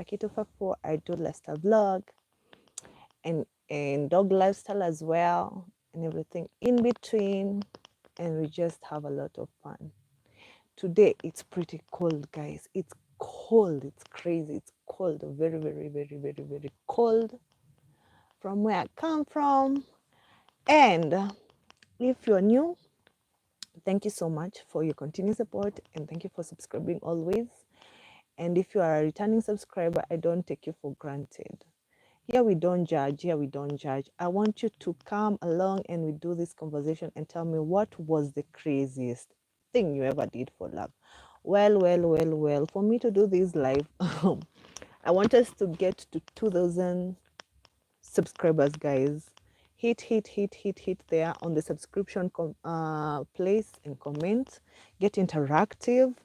𝐵𝐔𝐘𝐒. I do lifestyle vlog and dog lifestyle as well, and everything in between, and we just have a lot of fun. Today it's pretty cold, guys. It's cold, it's crazy, it's cold, very, very, very, very, very cold from where I come from. And if you're new, thank you so much for your continued support, and thank you for subscribing always. And if you are a returning subscriber, I don't take you for granted. Here we don't judge. Here we don't judge. I want you to come along and we do this conversation and tell me what was the craziest thing you ever did for love. Well. For me to do this live, I want us to get to 2,000 subscribers, guys. Hit there on the subscription place and comment. Get interactive.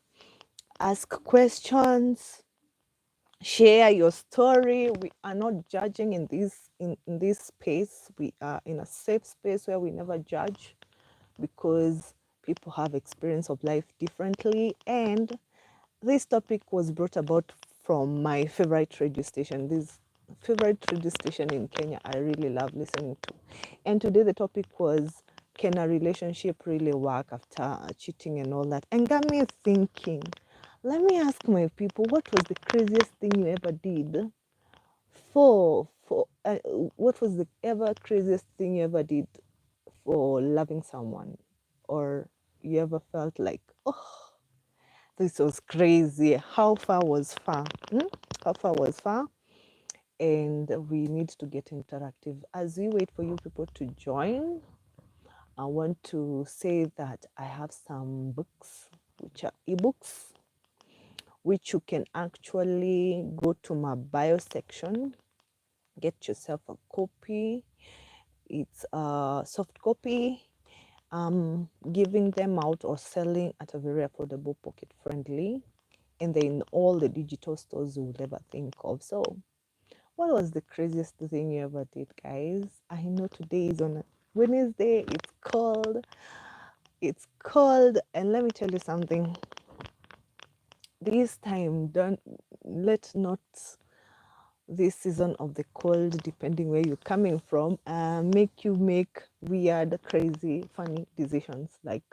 Ask questions. Share your story. We are not judging in this space. We are in a safe space where we never judge, because people have experience of life differently. And this topic was brought about from my favorite radio station. This favorite radio station in Kenya I really love listening to. And today the topic was, can a relationship really work after cheating and all that? And got me thinking, let me ask my people, what was the craziest thing you ever did what was the ever craziest thing you ever did for loving someone? Or you ever felt like, oh, this was crazy. How far was far? How far was far? And we need to get interactive. As we wait for you people to join, I want to say that I have some books, which are ebooks, which you can actually go to my bio section, get yourself a copy. It's a soft copy. Giving them out or selling at a very affordable, pocket friendly, and they're in all the digital stores you will ever think of. So what was the craziest thing you ever did, guys? I know today is on a Wednesday. It's cold, and let me tell you something. This time, don't let not this season of the cold, depending where you're coming from, make you make weird, crazy, funny decisions, like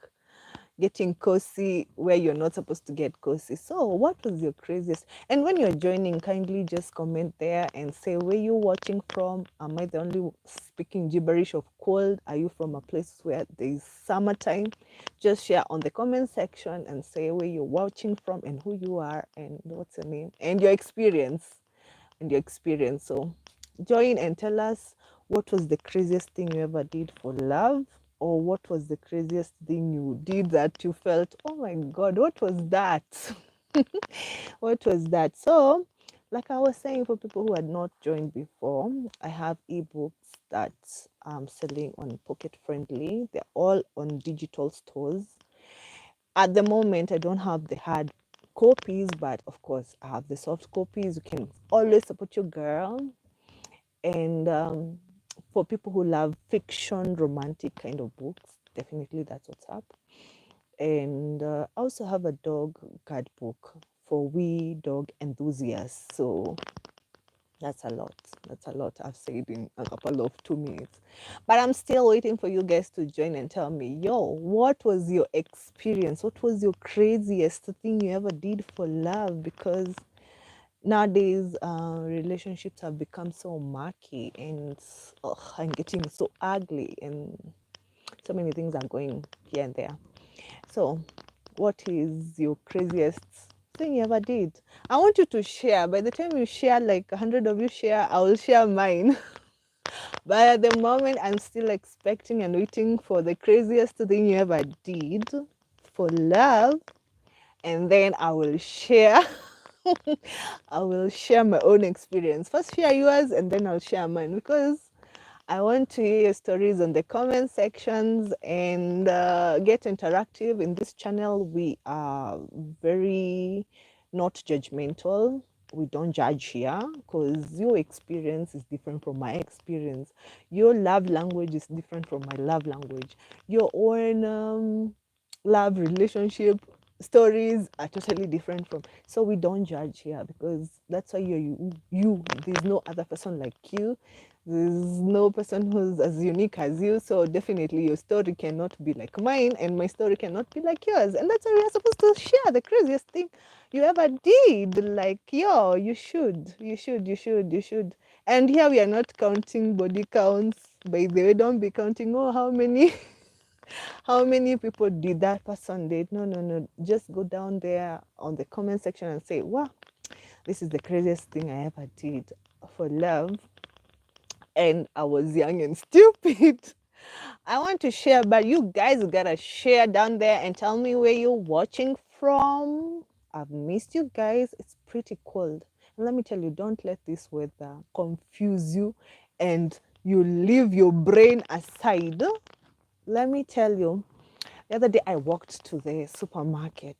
getting cozy where you're not supposed to get cozy. So what was your craziest? And when you're joining, kindly just comment there and say where you watching from. Am I the only speaking gibberish of cold? Are you from a place where there's summertime? Just share on the comment section and say where you're watching from and who you are and what's your name and your experience. So join and tell us, what was the craziest thing you ever did for love? Or what was the craziest thing you did that you felt, oh my God, what was that? What was that? So, like I was saying, for people who had not joined before, I have ebooks that I'm selling on Pocket Friendly. They're all on digital stores. At the moment, I don't have the hard copies, but of course, I have the soft copies. You can always support your girl. And for people who love fiction, romantic kind of books, definitely that's what's up. And I also have a dog guidebook for we dog enthusiasts. So that's a lot. I've said in a couple of 2 minutes. But I'm still waiting for you guys to join and tell me, yo, what was your experience? What was your craziest thing you ever did for love? Because nowadays relationships have become so murky and getting so ugly, and so many things are going here and there. So what is your craziest thing you ever did? I want you to share. By the time you share, like 100 of you share, I will share mine. But at the moment, I'm still expecting and waiting for the craziest thing you ever did for love, and then I will share. I will share my own experience. First share yours and then I'll share mine, because I want to hear your stories on the comment sections and get interactive. In this channel, we are very not judgmental. We don't judge here, because your experience is different from my experience. Your love language is different from my love language. Your own love relationship stories are totally different from, so we don't judge here, because that's why you're you. There's no other person like you. There's no person who's as unique as you. So definitely your story cannot be like mine, and my story cannot be like yours. And that's why we are supposed to share the craziest thing you ever did. Like, yo, you should. And here we are not counting body counts. By the way, don't be counting, oh, how many how many people did that person did. No, no, no. Just go down there on the comment section and say, wow, this is the craziest thing I ever did for love. And I was young and stupid. I want to share, but you guys gotta share down there and tell me where you're watching from. I've missed you guys. It's pretty cold. And let me tell you, don't let this weather confuse you and you leave your brain aside. Let me tell you, the other day I walked to the supermarket.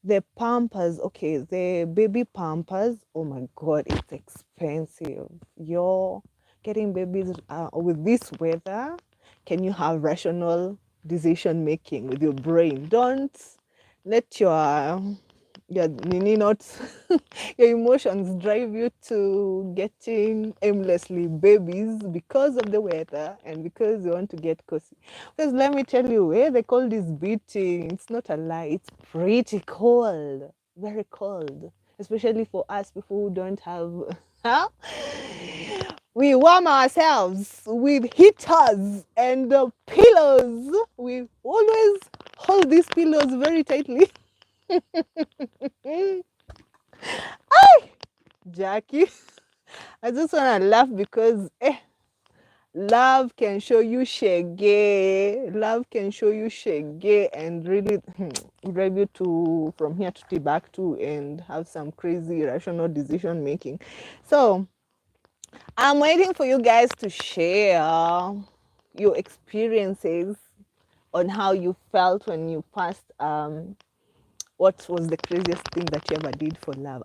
The Pampers, okay, the baby Pampers, oh my God, it's expensive. You're getting babies with this weather. Can you have rational decision making with your brain? Don't let your nini not your emotions drive you to getting aimlessly babies because of the weather and because you want to get cozy. Because let me tell you, where the cold is beating, it's not a lie, it's pretty cold, very cold, especially for us people who don't have huh? We warm ourselves with heaters and pillows. We always hold these pillows very tightly. Jackie, I just want to laugh because love can show you shege. Love can show you shege and really drive you to from here to Timbuktu and have some crazy irrational decision making. So I'm waiting for you guys to share your experiences on how you felt when you passed what was the craziest thing that you ever did for love?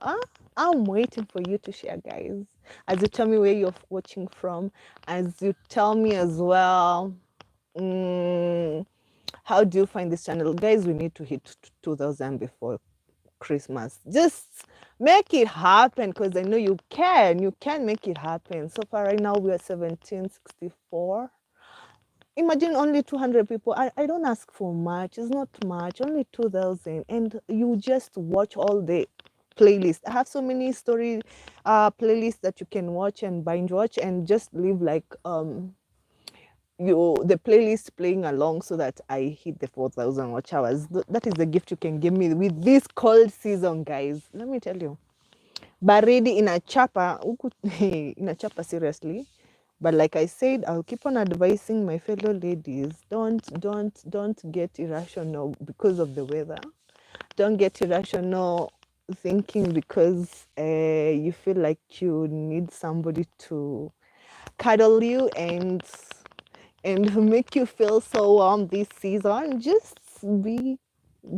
I'm waiting for you to share, guys. As you tell me where you're watching from, as you tell me as well, how do you find this channel? Guys, we need to hit 2,000 before Christmas. Just make it happen, because I know you can. You can make it happen. So far, right now, we are 1764. Imagine only 200 people. I don't ask for much. It's not much. Only 2,000. And you just watch all the playlists. I have so many story playlists that you can watch and binge watch and just leave like the playlist playing along so that I hit the 4,000 watch hours. That is the gift you can give me with this cold season, guys. Let me tell you. Baridi in a chapa, in a chapa seriously. But like I said, I'll keep on advising my fellow ladies, don't get irrational because of the weather. Don't get irrational thinking because you feel like you need somebody to cuddle you and make you feel so warm this season.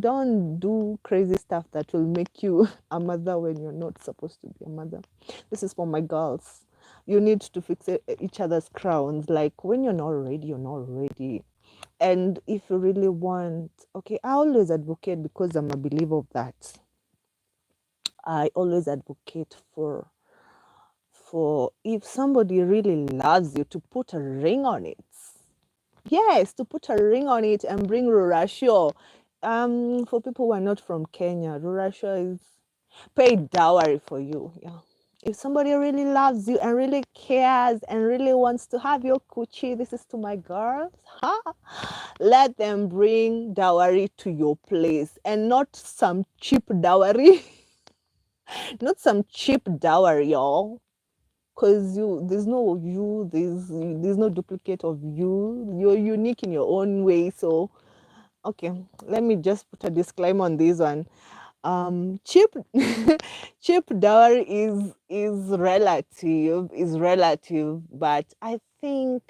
Don't do crazy stuff that will make you a mother when you're not supposed to be a mother. This is for my girls. You need to fix each other's crowns. Like when you're not ready, you're not ready. And if you really want, okay, I always advocate, because I'm a believer of that. I always advocate for if somebody really loves you, to put a ring on it. Yes, to put a ring on it and bring Rurashio. For people who are not from Kenya, Rurashio is paid dowry for you. Yeah. If somebody really loves you and really cares and really wants to have your coochie, this is to my girls. Huh? Let them bring dowry to your place, and not some cheap dowry. Not some cheap dowry, y'all. Because there's no duplicate of you. You're unique in your own way. So okay, let me just put a disclaimer on this one. Cheap cheap dowry is relative, but I think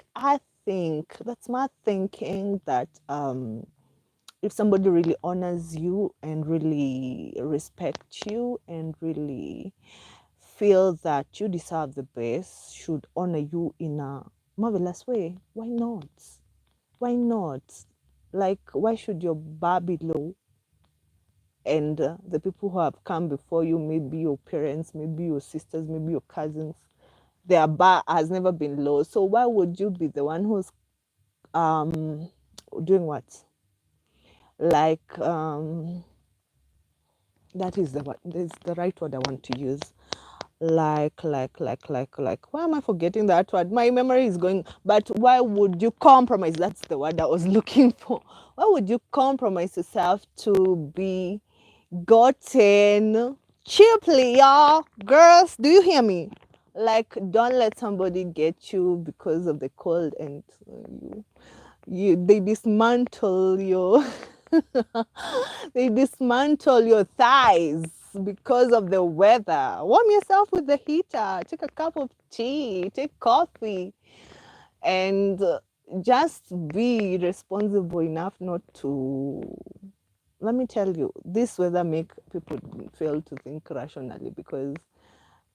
that's my thinking, that if somebody really honors you and really respects you and really feel that you deserve the best, should honor you in a marvelous way, why not? Why not? Like, why should your bar be low? and the people who have come before you, maybe your parents, maybe your sisters, maybe your cousins, their bar has never been low. So why would you be the one who's doing what? Like that is the right word I want to use. Like why am I forgetting that word? My memory is going. But why would you compromise? That's the word I was looking for. Why would you compromise yourself to be gotten cheaply, y'all? Girls, do you hear me? Like, don't let somebody get you because of the cold, and they dismantle your they dismantle your thighs because of the weather. Warm yourself with the heater, take a cup of tea, take coffee, and just be responsible enough not to. Let me tell you, this weather make people fail to think rationally, because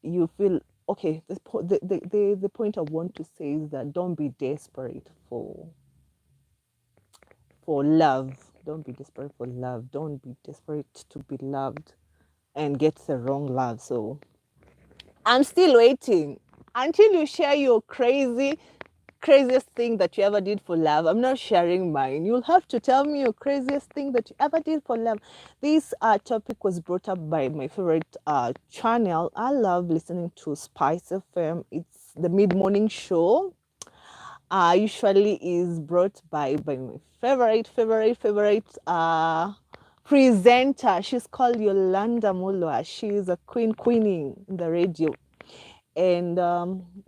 you feel okay. The point I want to say is that don't be desperate for love. Don't be desperate for love. Don't be desperate to be loved and get the wrong love. So I'm still waiting until you share your craziest thing that you ever did for love. I'm not sharing mine. You'll have to tell me your craziest thing that you ever did for love. This topic was brought up by my favorite channel. I love listening to Spice FM. It's the mid-morning show. Usually is brought by my favorite presenter. She's called Yolanda Mulwa. She's a queening in the radio. And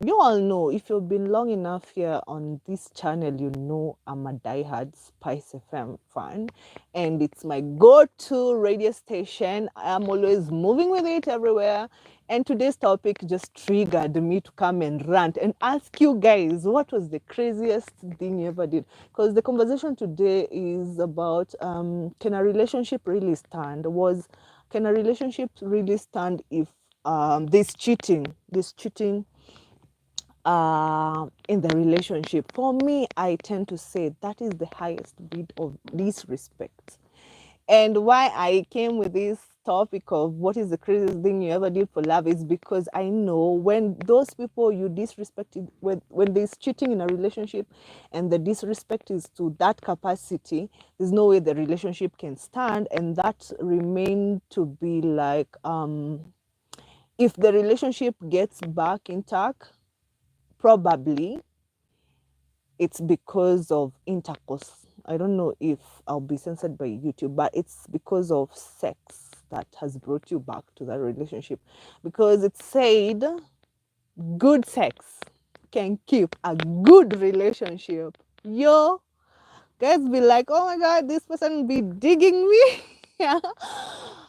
you all know, if you've been long enough here on this channel, you know I'm a diehard Spice FM fan, and it's my go-to radio station. I'm always moving with it everywhere. And today's topic just triggered me to come and rant and ask you guys, what was the craziest thing you ever did? Because the conversation today is about can a relationship really stand? Can a relationship really stand if this cheating in the relationship? For me, I tend to say that is the highest bit of disrespect. And why I came with this topic of what is the craziest thing you ever did for love is because I know when those people you disrespected, when there's cheating in a relationship and the disrespect is to that capacity, there's no way the relationship can stand. And that remain to be like if the relationship gets back intact, probably it's because of intercourse. I don't know if I'll be censored by YouTube, but it's because of sex that has brought you back to that relationship. Because it said good sex can keep a good relationship. Yo, guys be like, oh my God, this person be digging me. Yeah.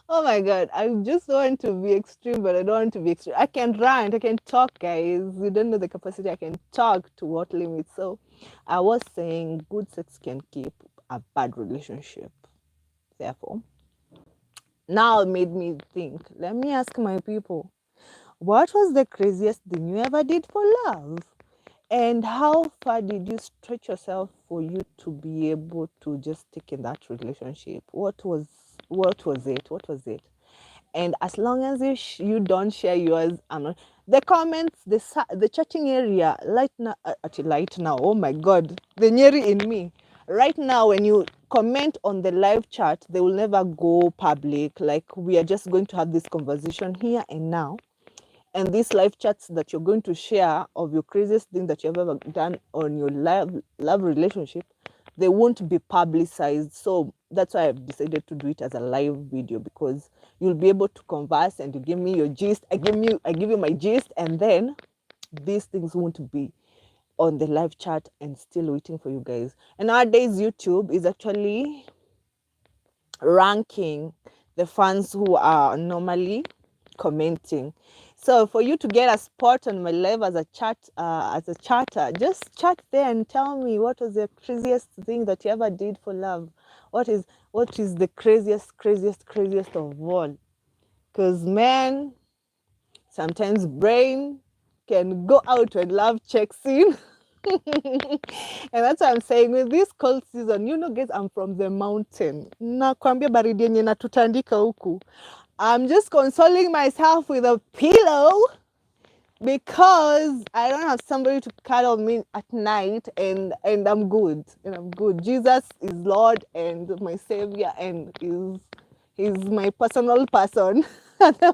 Oh my God, I just want to be extreme, but I don't want to be extreme. I can rant, I can talk, guys. You don't know the capacity. I can talk to what limits. So I was saying good sex can keep a bad relationship. Therefore, now it made me think, let me ask my people, what was the craziest thing you ever did for love? And how far did you stretch yourself for you to be able to just stick in that relationship? What was it? And as long as you don't share yours, I'm not. The comments, the chatting area, light now. Oh my God, the nyeri in me. Right now, when you comment on the live chat, they will never go public. Like, we are just going to have this conversation here and now. And these live chats that you're going to share of your craziest thing that you've ever done on your love relationship, they won't be publicized. So that's why I've decided to do it as a live video, because you'll be able to converse and you give me your gist. I give you my gist, and then these things won't be on the live chat and still waiting for you guys. And nowadays, YouTube is actually ranking the fans who are normally commenting. So for you to get a spot on my live as a chatter, just chat there and tell me what was the craziest thing that you ever did for love. What is the craziest of all? Because man, sometimes brain can go out when love checks in. And that's what I'm saying. With this cold season, you know, guys, I'm from the mountain. Nakwambia baridi yenye natutandika huku. I'm just consoling myself with a pillow because I don't have somebody to cuddle me at night, and I'm good. And I'm good. Jesus is Lord and my Savior, and he's my personal person at the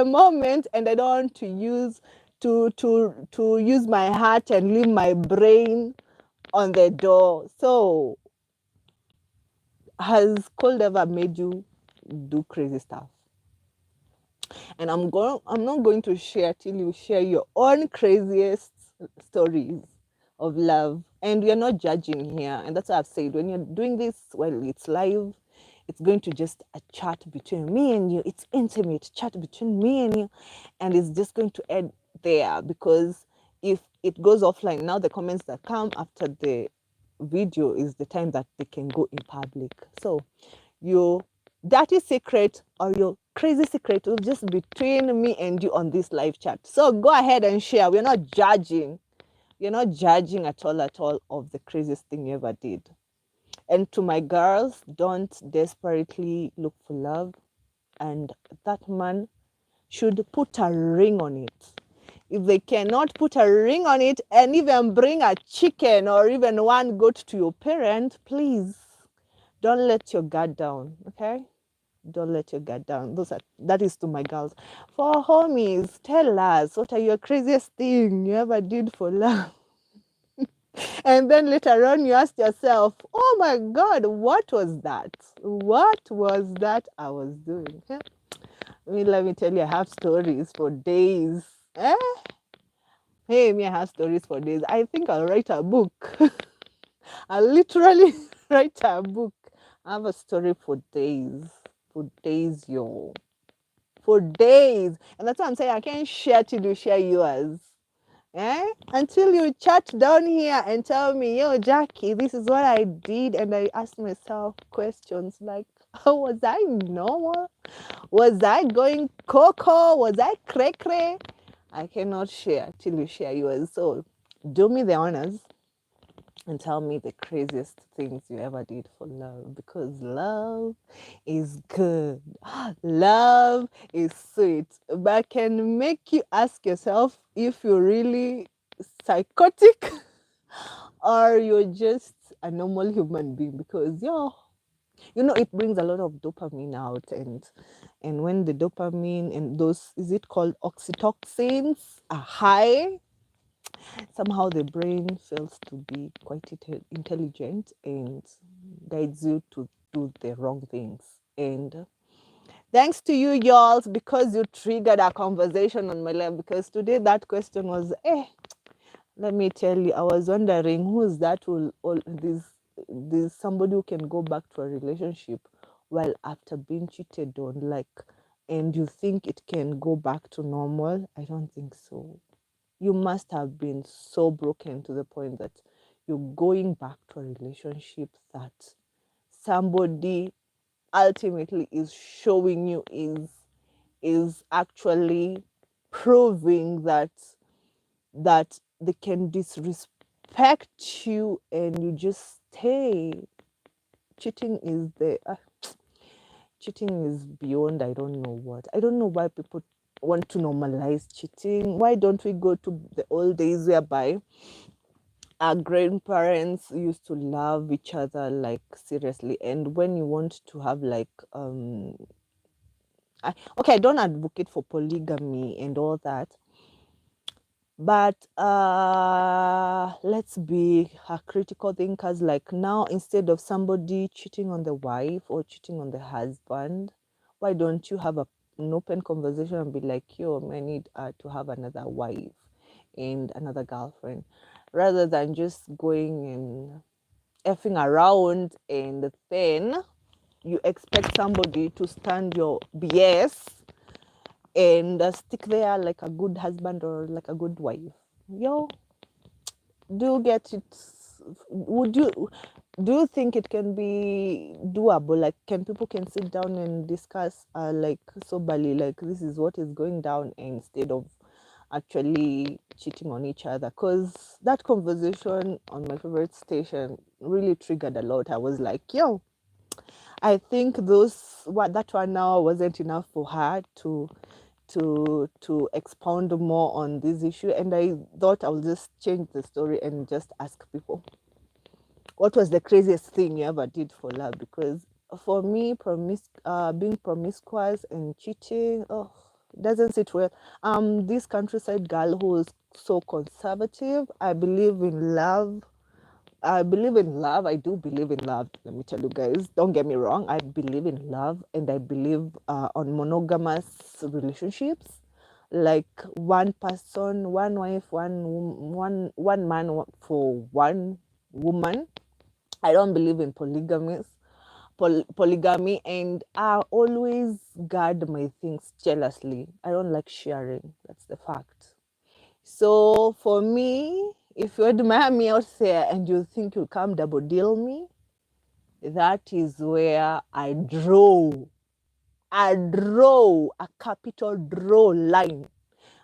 moment, and I don't want to use use my heart and leave my brain on the door. So has cold ever made you do crazy stuff? And I'm not going to share till you share your own craziest stories of love. And we are not judging here. And that's what I've said. When you're doing this, well, it's live. It's going to just a chat between me and you. It's intimate chat between me and you. And it's just going to end there, because if it goes offline, now the comments that come after the video is the time that they can go in public. So your dirty secret or your crazy secret will just be between me and you on this live chat. So go ahead and share. We're not judging. You're not judging at all of the craziest thing you ever did. And to my girls, don't desperately look for love. And that man should put a ring on it. If they cannot put a ring on it and even bring a chicken or even one goat to your parent, please don't let your guard down, okay? Don't let your guard down. That is to my girls. For homies, tell us, what are your craziest thing you ever did for love? And then later on you ask yourself, oh my God, what was that? What was that I was doing? Let me tell you, I have stories for days. Hey, me, I have stories for days. I think I'll write a book. I'll literally write a book. I have a story for days. For days, yo. For days. And that's what I'm saying. I can't share till you share yours. Until you chat down here and tell me, yo, Jackie, this is what I did. And I ask myself questions like, oh, was I normal? Was I going coco? Was I cray? I cannot share till you share yours. So do me the honors and tell me the craziest things you ever did for love, because love is good. Love is sweet, but can make you ask yourself if you're really psychotic or you're just a normal human being, because it brings a lot of dopamine out, and when the dopamine and those, is it called oxytocins, are high, somehow the brain feels to be quite intelligent and guides you to do the wrong things. And thanks to you, y'all, because you triggered a conversation on my life, because today that question was, let me tell you, I was wondering who's that this somebody who can go back to a relationship while after being cheated on, like, and you think it can go back to normal? I don't think so. You must have been so broken to the point that you're going back to a relationship that somebody ultimately is showing you is actually proving that they can disrespect you, and you just stay. Cheating is beyond, I don't know what. I don't know why people want to normalize cheating. Why don't we go to the old days whereby our grandparents used to love each other, like, seriously? And when you want to have, like, I don't advocate for polygamy and all that, but let's be critical thinkers. Like, now, instead of somebody cheating on the wife or cheating on the husband, why don't you have an open conversation and be like, yo, I need to have another wife and another girlfriend, rather than just going and effing around, and then you expect somebody to stand your BS and stick there like a good husband or like a good wife. Yo, do you get it? Do you think it can be doable? Like, people can sit down and discuss like soberly, like, this is what is going down, instead of actually cheating on each other. Because that conversation on my favorite station really triggered a lot. I was like, yo, I think that 1 hour wasn't enough for her to expound more on this issue, and I thought I'll just change the story and just ask people, what was the craziest thing you ever did for love? Because for me, being promiscuous and cheating, oh, doesn't sit well. This countryside girl who is so conservative. I believe in love. I believe in love. I do believe in love. Let me tell you guys. Don't get me wrong. I believe in love, and I believe on monogamous relationships, like one person, one wife, one man for one woman. I don't believe in polygamy, and I always guard my things jealously. I don't like sharing. That's the fact. So for me, if you admire me out there and you think you come double deal me, that is where I draw a capital draw line.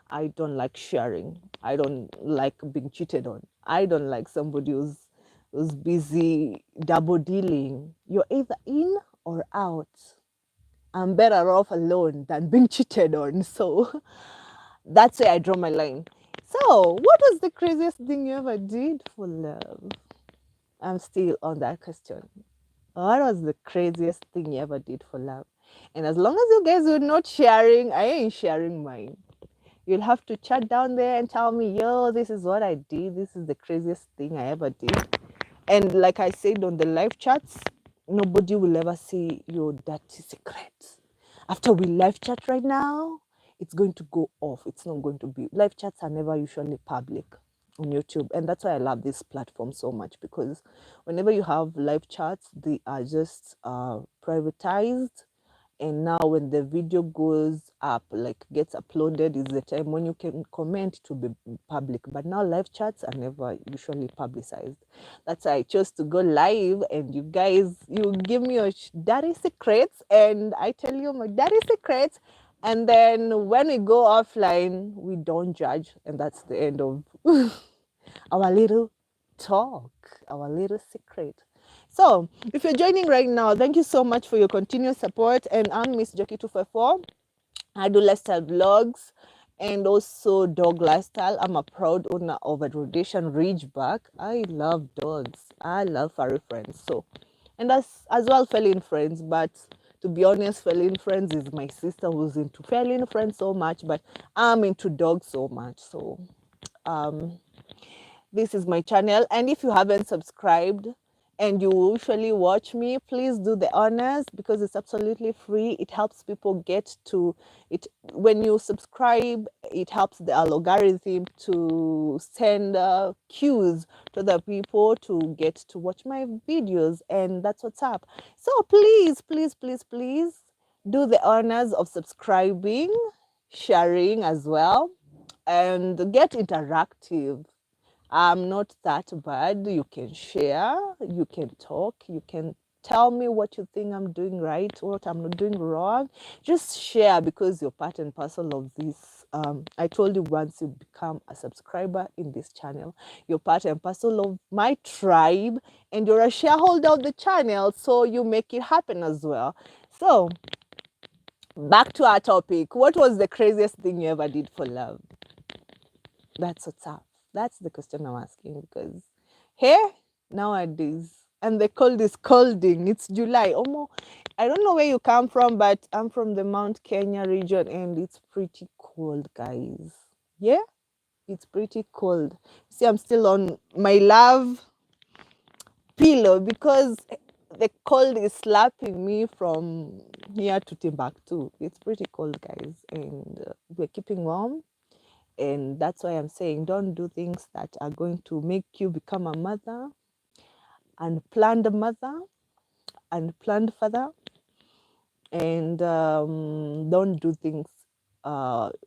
I don't like sharing. I don't like being cheated on. I don't like somebody who's busy double dealing. You're either in or out. I'm better off alone than being cheated on. So that's where I draw my line. So, what was the craziest thing you ever did for love? I'm still on that question. What was the craziest thing you ever did for love? And as long as you guys are not sharing, I ain't sharing mine. You'll have to chat down there and tell me, yo, this is what I did. This is the craziest thing I ever did. And like I said on the live chats, nobody will ever see your dirty secrets. After we live chat right now, it's going to go off. It's not going to be. Live chats are never usually public on YouTube. And that's why I love this platform so much, because whenever you have live chats, they are just privatized, and now when the video goes up, like gets uploaded, is the time when you can comment to be public. But now live chats are never usually publicized. That's why I chose to go live, and you guys, you give me your dirty secrets, and I tell you my dirty secrets, and then when we go offline, we don't judge, and that's the end of our little talk, our little secret. So, if you're joining right now, thank you so much for your continuous support. And I'm Miss Jackie 254. I do lifestyle vlogs and also dog lifestyle. I'm a proud owner of a Rhodesian Ridgeback. I love dogs. I love furry friends. So, and as well feline friends. But to be honest, feline friends is my sister who's into feline friends so much. But I'm into dogs so much. So, this is my channel, and if you haven't subscribed and you usually watch me, please do the honors, because it's absolutely free. It helps people get to it. When you subscribe, it helps the algorithm to send cues to the people to get to watch my videos, and that's what's up. So please, please, please, please do the honors of subscribing, sharing as well, and get interactive. I'm not that bad. You can share, you can talk, you can tell me what you think I'm doing right, what I'm not doing wrong. Just share, because you're part and parcel of this. I told you, once you become a subscriber in this channel, you're part and parcel of my tribe, and you're a shareholder of the channel, so you make it happen as well. So, back to our topic. What was the craziest thing you ever did for love? That's what's up. That's the question I'm asking, because here nowadays, and the cold is colding. It's July. I don't know where you come from, but I'm from the Mount Kenya region, and it's pretty cold, guys. Yeah, it's pretty cold. See, I'm still on my love pillow because the cold is slapping me from here to Timbuktu. It's pretty cold, guys, and we're keeping warm. And that's why I'm saying, don't do things that are going to make you become a mother, unplanned mother, unplanned father, and don't do things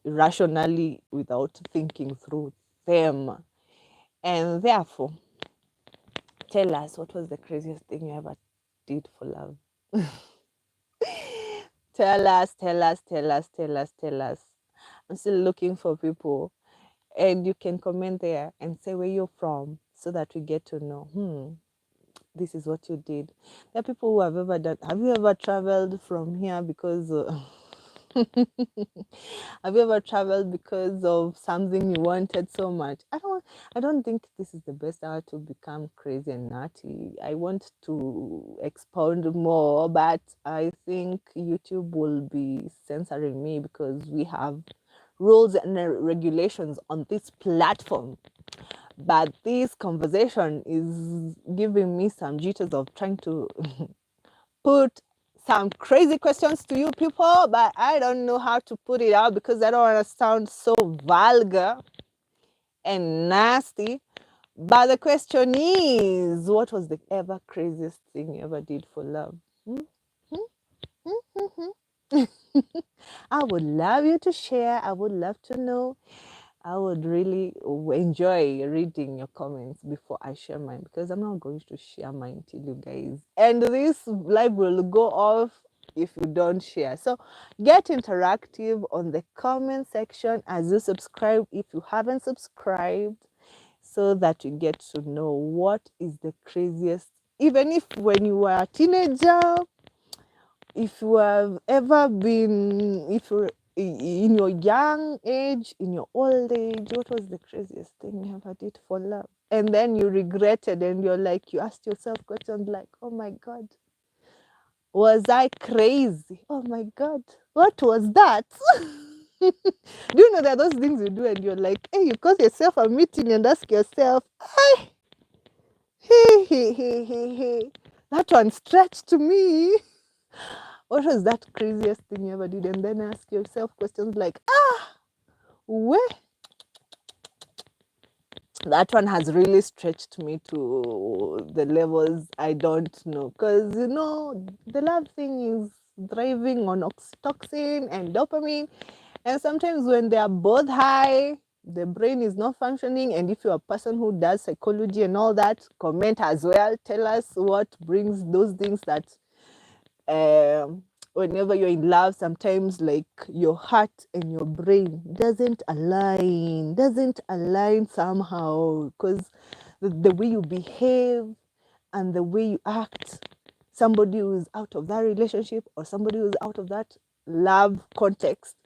rationally without thinking through them. And therefore, tell us, what was the craziest thing you ever did for love? Tell us, tell us, tell us, tell us, tell us. I'm still looking for people. And you can comment there and say where you're from so that we get to know, this is what you did. There are people who have ever done. Have you ever traveled from here because have you ever traveled because of something you wanted so much? I don't think this is the best hour to become crazy and nutty. I want to expound more, but I think YouTube will be censoring me because we have rules and regulations on this platform. But this conversation is giving me some jitters of trying to put some crazy questions to you people, but I don't know how to put it out because I don't want to sound so vulgar and nasty. But the question is, what was the ever craziest thing you ever did for love? Hmm? Hmm? Hmm? Hmm? I would love you to share. I would love to know. I would really enjoy reading your comments before I share mine, because I'm not going to share mine till you guys. And this live will go off if you don't share. So get interactive on the comment section as you subscribe if you haven't subscribed, so that you get to know what is the craziest, even if when you were a teenager, if you have ever been, if you're in your young age, in your old age, what was the craziest thing you ever did for love? And then you regretted and you're like, you asked yourself questions like, oh my God, was I crazy? Oh my God, what was that? Do you know that those things you do and you're like, hey, you cause yourself a meeting and ask yourself, hey, that one stretched to me. What was that craziest thing you ever did? And then ask yourself questions like, where? That one has really stretched me to the levels I don't know. Because, the love thing is thriving on oxytocin and dopamine. And sometimes when they are both high, the brain is not functioning. And if you're a person who does psychology and all that, comment as well. Tell us what brings those things that whenever you're in love, sometimes like your heart and your brain doesn't align somehow, because the way you behave and the way you act, somebody who's out of that relationship or somebody who's out of that love context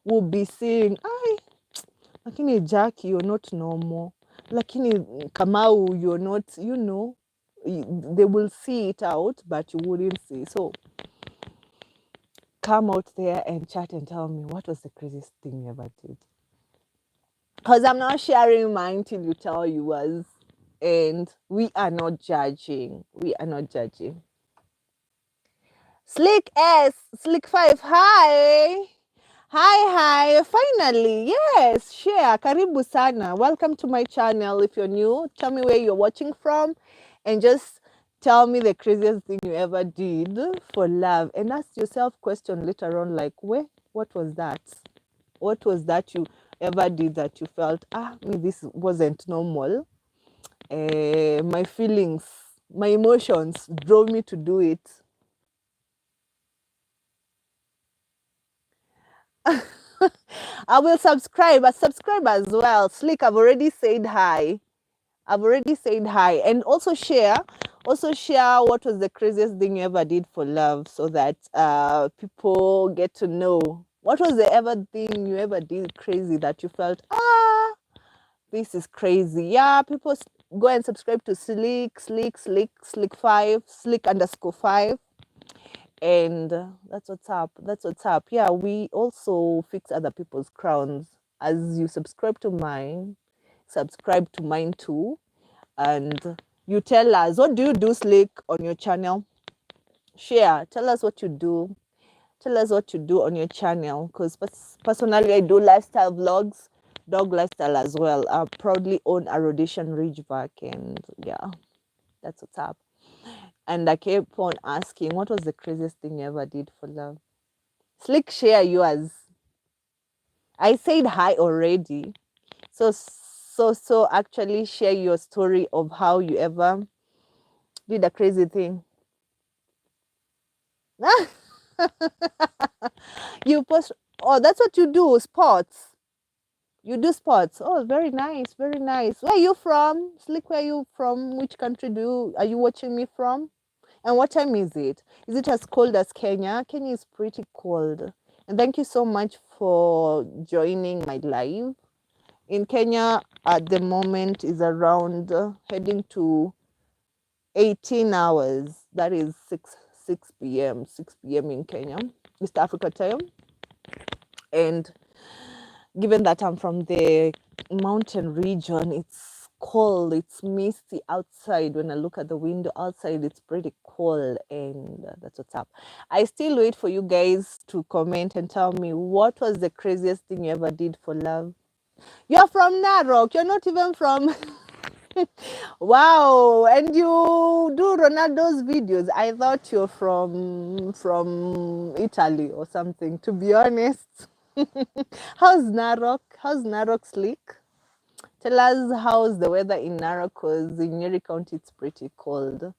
will be saying, "Ay, lakini Jackie, you're not normal. Lakini Kamau, you're not, they will see it out, but you wouldn't see." So come out there and chat and tell me what was the craziest thing you ever did. Because I'm not sharing mine till you tell yours. And we are not judging. Slick S, Slick 5, hi. Hi. Finally, yes, share. Karibu sana. Welcome to my channel. If you're new, tell me where you're watching from and just tell me the craziest thing you ever did for love. And ask yourself question later on like, what was that? What was that you ever did that you felt, this wasn't normal. My feelings, my emotions drove me to do it. I will subscribe as well. Slick, I've already said hi. And also share what was the craziest thing you ever did for love, so that people get to know what was the ever thing you ever did crazy that you felt, this is crazy. Yeah, people go and subscribe to Slick 5, Slick_5. And that's what's up. Yeah, we also fix other people's crowns. As you subscribe to mine too, and you tell us, what do you do, Slick, on your channel? Share, tell us what you do on your channel, because personally I do lifestyle vlogs, dog lifestyle as well. I proudly own a Rhodesian Ridgeback, and yeah, that's what's up. And I kept on asking, what was the craziest thing you ever did for love? Slick, share yours. I said hi already. So actually share your story of how you ever did a crazy thing. You post, that's what you do, sports. You do sports. Oh, very nice, very nice. Where are you from? Slick, where are you from? Which country are you watching me from? And what time is it? Is it as cold as Kenya? Kenya is pretty cold. And thank you so much for joining my live. In Kenya, at the moment, is around heading to 18 hours. That is 6 p.m. 6 p.m. in Kenya, East Africa time. And given that I'm from the mountain region, it's cold, it's misty outside. When I look at the window outside, it's pretty cold, and that's what's up. I still wait for you guys to comment and tell me what was the craziest thing you ever did for love. You're from Narok, you're not even from wow, and you do Ronaldo's videos. I thought you're from Italy or something, to be honest. How's Narok? How's Narok, Slick? Tell us how's the weather in Narok, because in Nyeri County it's pretty cold.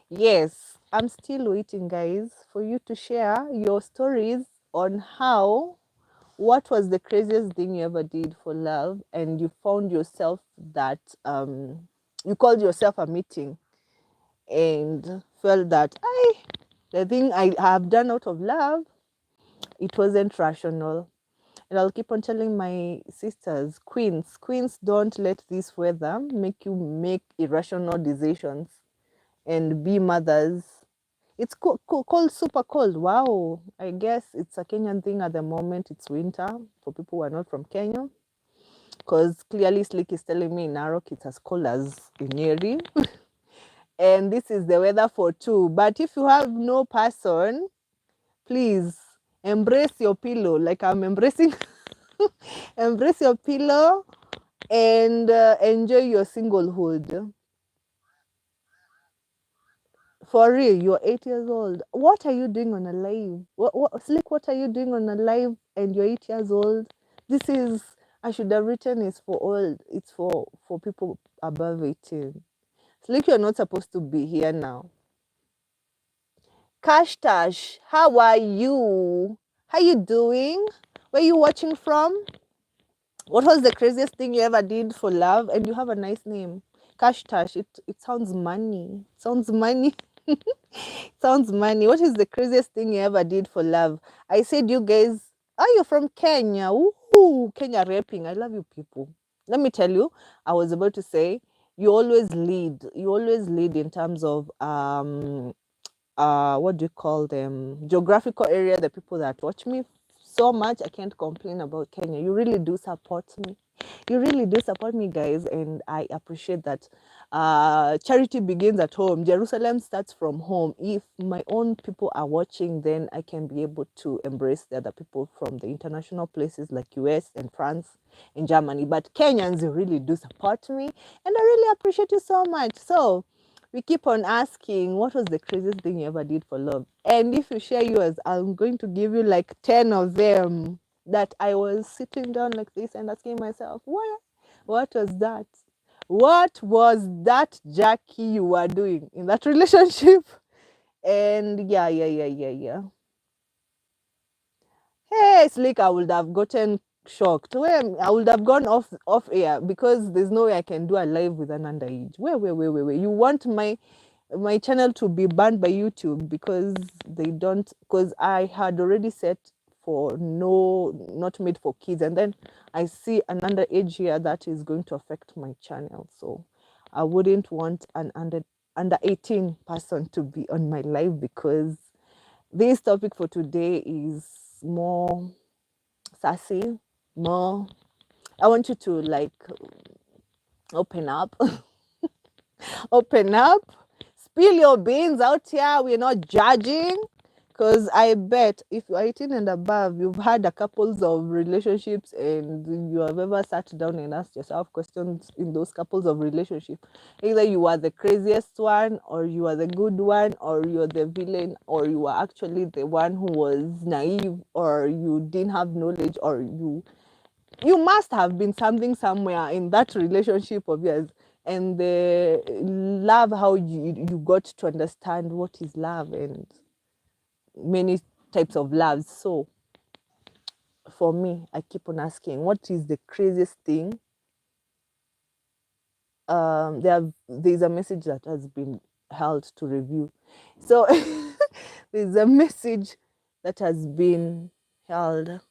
Yes, I'm still waiting, guys, for you to share your stories on what was the craziest thing you ever did for love, and you found yourself that you called yourself a meeting and felt that the thing I have done out of love, it wasn't rational. And I'll keep on telling my sisters, queens, don't let this weather make you make irrational decisions and be mothers. It's cold, super cold. Wow. I guess it's a Kenyan thing at the moment. It's winter for people who are not from Kenya. Because clearly Slick is telling me in Narok it's as cold as in Nyeri. And this is the weather for two. But if you have no person, please embrace your pillow like I'm embracing. Embrace your pillow and enjoy your singlehood. For real, you're 8 years old. What are you doing on a live? Slick, what are you doing on a live and you're 8 years old? This is, I should have written it's for all, it's for people above 18. Slick, you're not supposed to be here now. Kashtash, how are you? How you doing? Where are you watching from? What was the craziest thing you ever did for love? And you have a nice name. Kashtash, it sounds money. Sounds money. Sounds money. What is the craziest thing you ever did for love? I said you guys, are you from Kenya? Ooh, Kenya rapping. I love you people. Let me tell you, I was about to say, you always lead. You always lead in terms of what do you call them? Geographical area, the people that watch me so much. I can't complain about Kenya. You really do support me. You really do support me, guys, and I appreciate that. Charity begins at home. Jerusalem starts from home. If my own people are watching, then I can be able to embrace the other people from the international places like US and France and Germany. But Kenyans really do support me, and I really appreciate you so much. So we keep on asking, what was the craziest thing you ever did for love? And if you share yours, I'm going to give you like 10 of them that I was sitting down like this and asking myself, what was that? What was that, Jackie, you were doing in that relationship? And yeah. Hey, Slick, I would have gotten shocked. Well, I would have gone off air because there's no way I can do a live with an underage. Wait. You want my channel to be banned by YouTube because they don't, because I had already set for no, not made for kids, and then I see an underage here that is going to affect my channel. So I wouldn't want an under 18 person to be on my live, because this topic for today is more sassy, more, I want you to like open up. Open up, spill your beans out here. We're not judging, because I bet if you're 18 and above, you've had a couples of relationships and you have ever sat down and asked yourself questions in those couples of relationships. Either you are the craziest one, or you are the good one, or you're the villain, or you are actually the one who was naive, or you didn't have knowledge, or you must have been something somewhere in that relationship of yours, and the love, how you got to understand what is love and many types of loves. So for me, I keep on asking, what is the craziest thing? There's a message that has been held to review. So there's a message that has been held.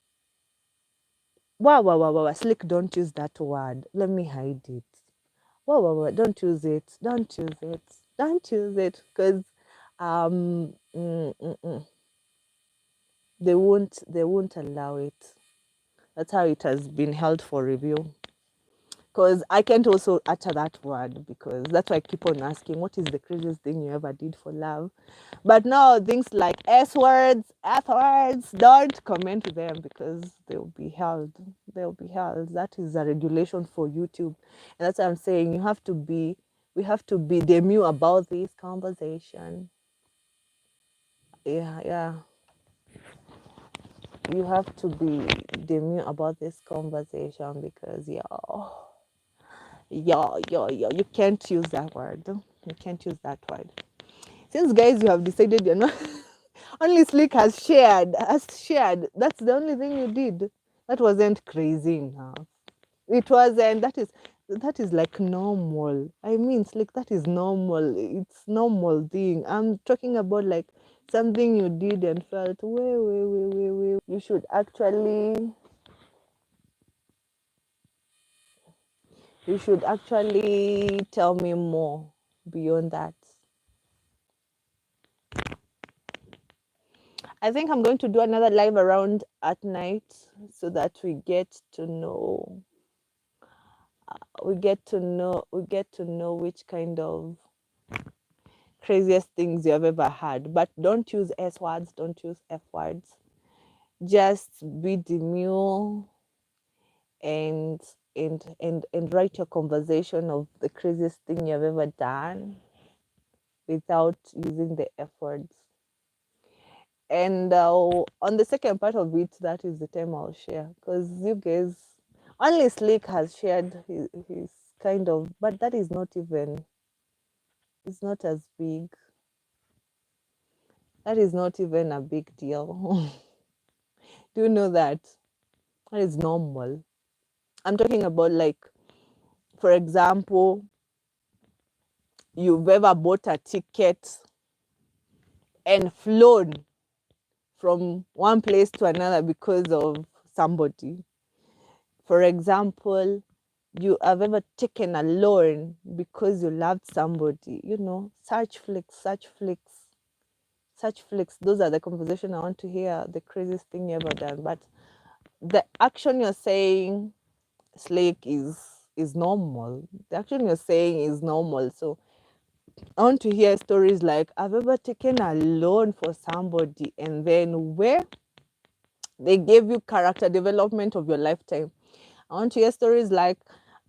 Wow. Slick, don't use that word. Let me hide it. Wow. Don't use it. Don't use it. Don't use it. Because they won't allow it. That's how it has been held for review. Because I can't also utter that word, because that's why I keep on asking, what is the craziest thing you ever did for love? But now things like S words, F words, don't comment them, because they'll be held. They'll be held. That is a regulation for YouTube. And that's what I'm saying. We have to be demure about this conversation. Yeah. You have to be demure about this conversation, because you can't use that word. You can't use that word. Since guys, you have decided you're not only Slick has shared. That's the only thing you did. That wasn't crazy enough. It wasn't. That is like normal. I mean, Slick, that is normal. It's normal thing. I'm talking about like something you did and felt way. You should actually tell me more beyond that. I think I'm going to do another live around at night, so that we get to know which kind of craziest things you have ever had. But don't use S words, don't use F words. Just be demure and write your conversation of the craziest thing you've ever done without using the F words. And on the second part of it, that is the time I'll share, because you guys, only Slick has shared his kind of, but that is not even, it's not as big. That is not even a big deal. Do you know that? That is normal. I'm talking about, like, for example, you've ever bought a ticket and flown from one place to another because of somebody. For example, you have ever taken a loan because you loved somebody. Such flicks. Those are the conversation I want to hear. The craziest thing you ever done. But the action you're saying, Slick, is normal. The action you're saying is normal. So I want to hear stories like, I've ever taken a loan for somebody, and then where they gave you character development of your lifetime. I want to hear stories like,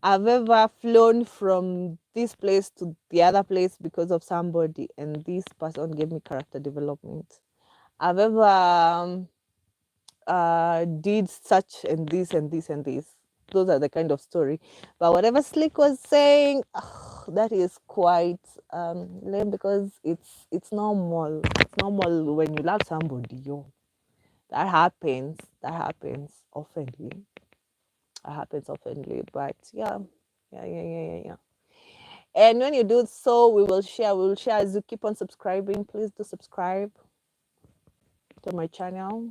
I've ever flown from this place to the other place because of somebody, and this person gave me character development. I've ever did such and this and this and this. Those are the kind of story. But whatever Slick was saying, that is quite lame, because it's normal. It's normal when you love somebody. That happens oftenly. But yeah. And when you do so, we will share as you keep on subscribing. Please do subscribe to my channel.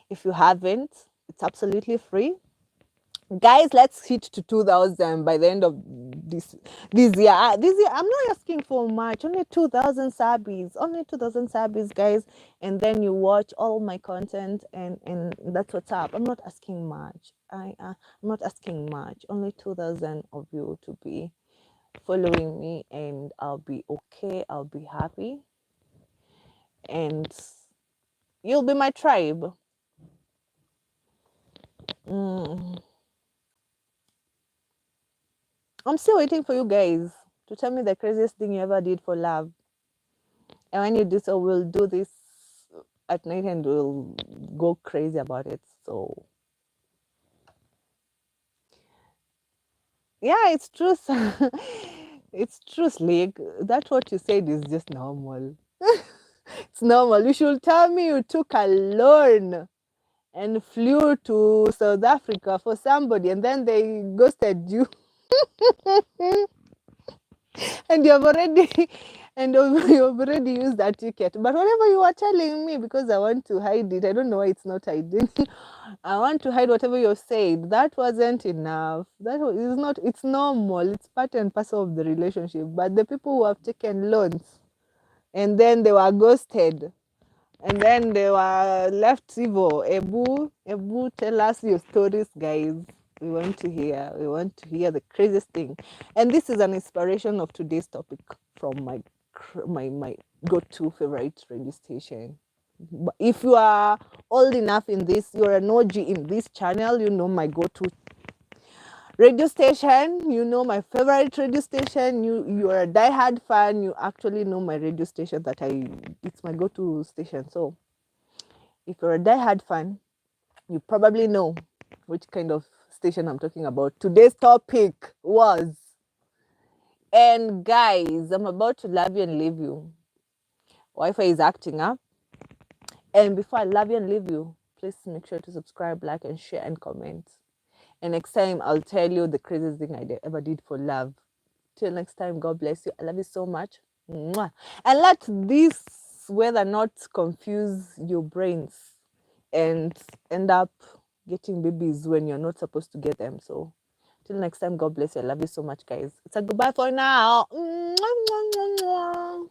If you haven't, it's absolutely free. Guys, let's hit to 2,000 by the end of this year. I'm not asking for much, only 2,000 subbies, guys. And then you watch all my content, and that's what's up. I'm not asking much. I'm not asking much. Only 2,000 of you to be following me, and I'll be okay. I'll be happy, and you'll be my tribe. I'm still waiting for you guys to tell me the craziest thing you ever did for love. And when you do so, we'll do this at night and we'll go crazy about it. So yeah, it's true. It's true, Slick. That's what you said is just normal. It's normal. You should tell me you took a loan and flew to South Africa for somebody, and then they ghosted you. And you have already and you have already used that ticket. But whatever you are telling me, because I want to hide it, I don't know why it's not hiding. I want to hide whatever you said. That wasn't enough. Is not. It's normal. It's part and parcel of the relationship. But the people who have taken loans and then they were ghosted and then they were left evil. Ebu, tell us your stories, guys. We want to hear. We want to hear the craziest thing. And this is an inspiration of today's topic from my go-to favorite radio station. If you are old enough in this, you're an OG in this channel, you know my go-to radio station, you know my favorite radio station, you are a diehard fan, you actually know my radio station it's my go-to station. So if you're a diehard fan, you probably know which kind of station I'm talking about. Today's topic was, and guys, I'm about to love you and leave you. Wi-Fi is acting up. And before I love you and leave you, please make sure to subscribe, like, and share, and comment. And next time, I'll tell you the craziest thing I ever did for love. Till next time, God bless you. I love you so much. Mwah. And let this weather not confuse your brains and end up getting babies when you're not supposed to get them. So till next time, God bless you. I love you so much, guys. It's a goodbye for now. Mwah, mwah, mwah, mwah.